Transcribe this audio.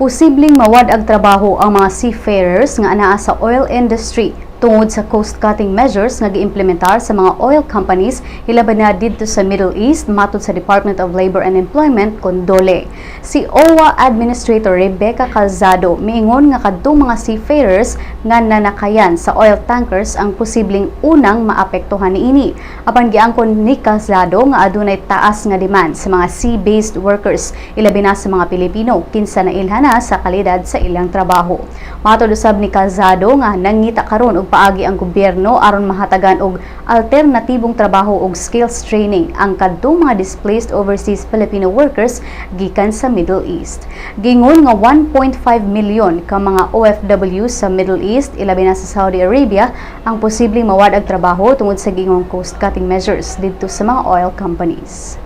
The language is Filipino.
Posibleng mawad ang trabaho ang mga seafarers nga anaa sa oil industry tungod sa cost-cutting measures nga giimplementar sa mga oil companies hilaban na didto sa Middle East matod sa Department of Labor and Employment kon DOLE. Si OWA Administrator Rebecca Calzado miingon nga kadtong mga seafarers nga nanakayan sa oil tankers ang posibleng unang maapektuhan niini. Apan giangkon ni Calzado nga adunay taas nga demand sa mga sea-based workers ilabi na sa mga Pilipino kinsa nailhan na sa kalidad sa ilang trabaho. Matod usab ni Calzado nga nangita karon og paagi ang gobyerno aron mahatagan og alternatibong trabaho og skills training ang kadtong mga displaced overseas Filipino workers gikan sa Middle East. Gingon nga 1.5 milyon ka mga OFW sa Middle East ilabi na sa Saudi Arabia ang posibleng mawad ang trabaho tungod sa gingong cost-cutting measures didto sa mga oil companies.